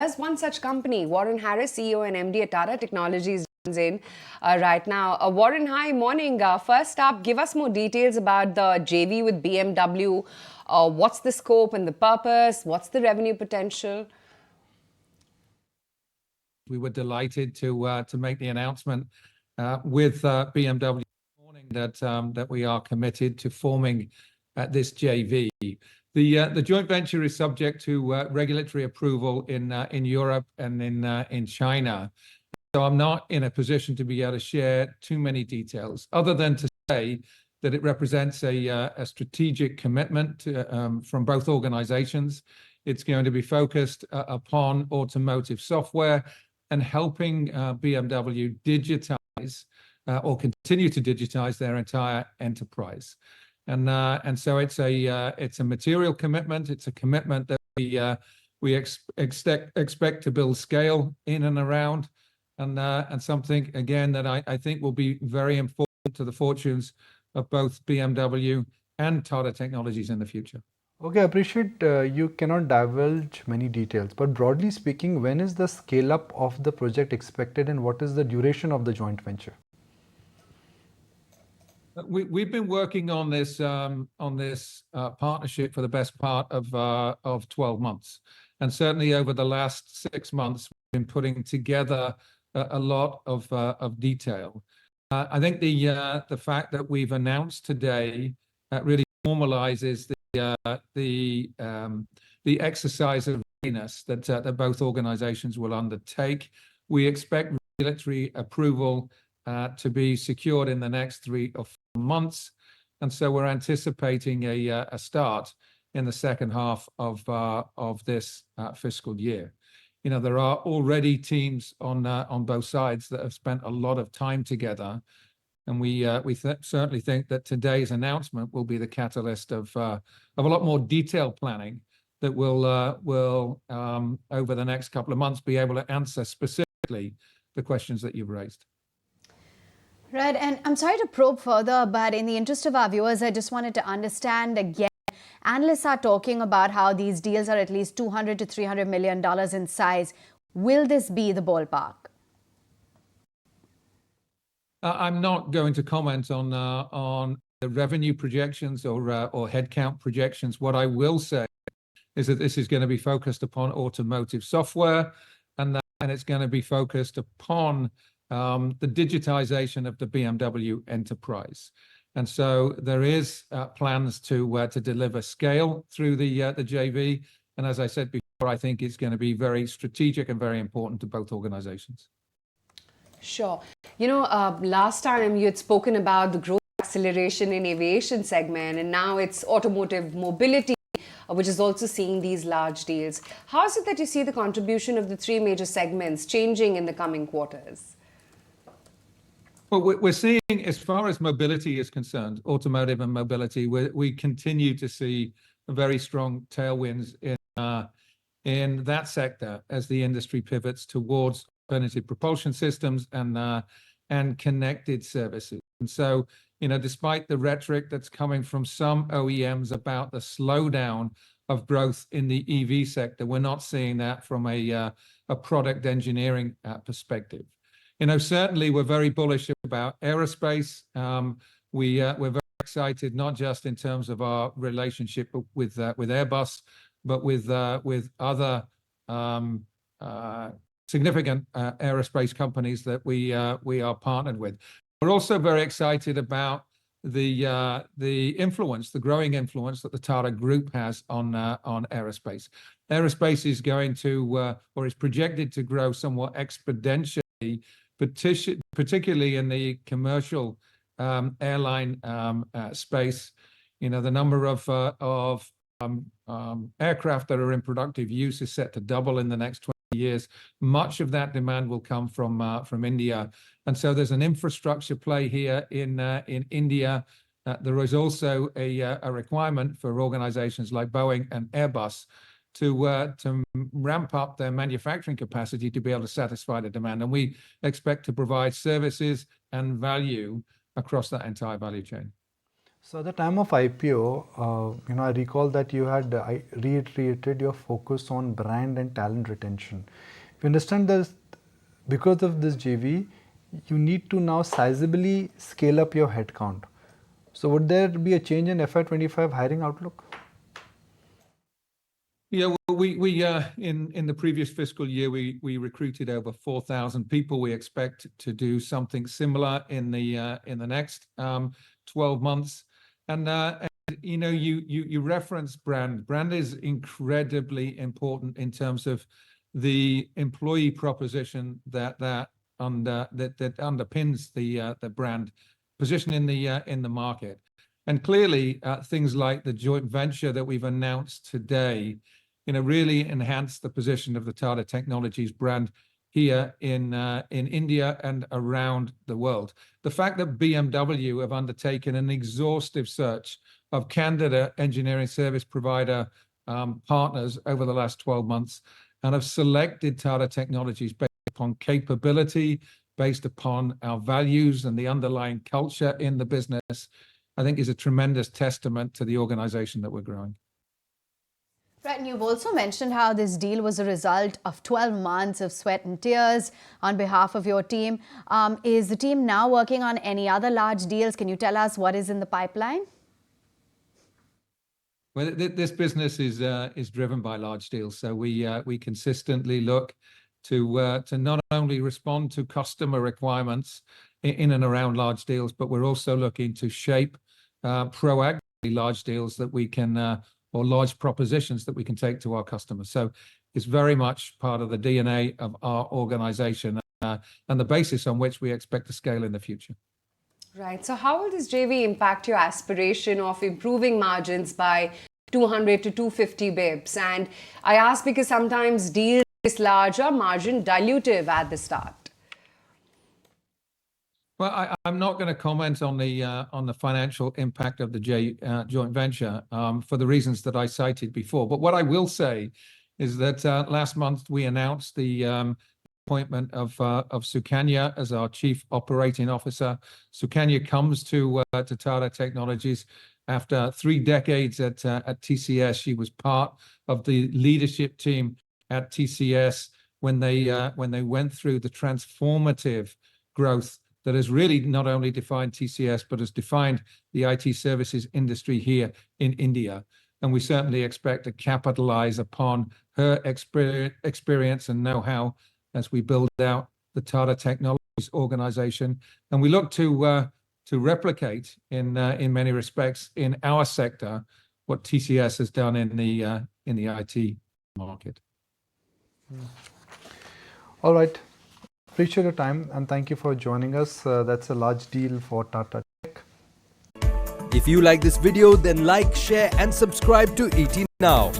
There's one such company, Warren Harris, CEO and MD at Tata Technologies, joins in right now. Warren, hi, morning. First up, give us more details about the JV with BMW. What's the scope and the purpose? What's the revenue potential? We were delighted to make the announcement with BMW this morning that we are committed to forming this JV. The joint venture is subject to regulatory approval in Europe and in China. So I'm not in a position to be able to share too many details, other than to say that it represents a strategic commitment from both organizations. It's going to be focused upon automotive software and helping BMW digitize or continue to digitize their entire enterprise. And so it's a material commitment. It's a commitment that we expect to build scale in and around, and something again that I think will be very important to the fortunes of both BMW and Tata Technologies in the future. Okay, I appreciate you cannot divulge many details, but broadly speaking, when is the scale up of the project expected and what is the duration of the joint venture? We've been working on this partnership for the best part of 12 months, and certainly over the last 6 months, we've been putting together a lot of detail. I think the fact that we've announced today really formalizes the exercise of readiness that both organizations will undertake. We expect regulatory approval to be secured in the next 3 or 4 months, and so we're anticipating a start in the second half of this fiscal year. You know, there are already teams on both sides that have spent a lot of time together, and we certainly think that today's announcement will be the catalyst of a lot more detailed planning that will over the next couple of months be able to answer specifically the questions that you've raised. Right, and I'm sorry to probe further, but in the interest of our viewers, I just wanted to understand again, analysts are talking about how these deals are at least $200 to $300 million in size. Will this be the ballpark? I'm not going to comment on the revenue projections or headcount projections. What I will say is that this is going to be focused upon automotive software, and it's going to be focused upon the digitization of the BMW enterprise. And so there is plans to deliver scale through the JV. And as I said before, I think it's going to be very strategic and very important to both organizations. Sure. You know, last time you had spoken about the growth acceleration in aviation segment, and now it's automotive mobility, which is also seeing these large deals. How is it that you see the contribution of the 3 major segments changing in the coming quarters? Well, we're seeing, as far as mobility is concerned, automotive and mobility, we continue to see very strong tailwinds in that sector as the industry pivots towards alternative propulsion systems and connected services. And so, you know, despite the rhetoric that's coming from some OEMs about the slowdown of growth in the EV sector, we're not seeing that from a product engineering perspective. You know, certainly we're very bullish about aerospace. We're very excited, not just in terms of our relationship with Airbus, but with other significant aerospace companies that we are partnered with. We're also very excited about the influence, the growing influence that the Tata Group has on aerospace. Aerospace is going to or is projected to grow somewhat exponentially, particularly in the commercial airline space. You know, the number of aircraft that are in productive use is set to double in the next 20 years. Much of that demand will come from India, and so there's an infrastructure play here in India. There is also a requirement for organizations like Boeing and Airbus to ramp up their manufacturing capacity to be able to satisfy the demand, and we expect to provide services and value across that entire value chain. So at the time of IPO, I recall that you had reiterated your focus on brand and talent retention. We understand that because of this JV, you need to now sizably scale up your headcount. So would there be a change in FY25 hiring outlook? Yeah, well, we in the previous fiscal year, we recruited over 4,000 people. We expect to do something similar in the next 12 months. And you reference brand. Brand is incredibly important in terms of the employee proposition that underpins the brand position in the market. And clearly, things like the joint venture that we've announced today, really enhance the position of the Tata Technologies brand here in India and around the world. The fact that BMW have undertaken an exhaustive search of candidate engineering service provider partners over the last 12 months and have selected Tata Technologies based upon capability, based upon our values and the underlying culture in the business, I think is a tremendous testament to the organization that we're growing. Right, and you've also mentioned how this deal was a result of 12 months of sweat and tears on behalf of your team. Is the team now working on any other large deals? Can you tell us what is in the pipeline? Well, this business is driven by large deals, so we consistently look to not only respond to customer requirements in and around large deals, but we're also looking to shape proactively large deals that we can or large propositions that we can take to our customers. So it's very much part of the DNA of our organization and the basis on which we expect to scale in the future. Right. So how will this JV impact your aspiration of improving margins by 200 to 250 bips? And I ask because sometimes deals this large are margin dilutive at the start. Well, I'm not going to comment on the financial impact of the joint venture for the reasons that I cited before. But what I will say is that last month we announced the appointment of Sukanya as our Chief Operating Officer. Sukanya comes to Tata Technologies after 3 decades at TCS. She was part of the leadership team at TCS when they went through the transformative growth that has really not only defined TCS, but has defined the IT services industry here in India. And we certainly expect to capitalize upon her experience and know-how as we build out the Tata Technologies organization. And we look to replicate in many respects in our sector what TCS has done in the IT market. All right. Appreciate your time and thank you for joining us. That's a large deal for Tata Tech. If you like this video, then like, share and subscribe to ET Now.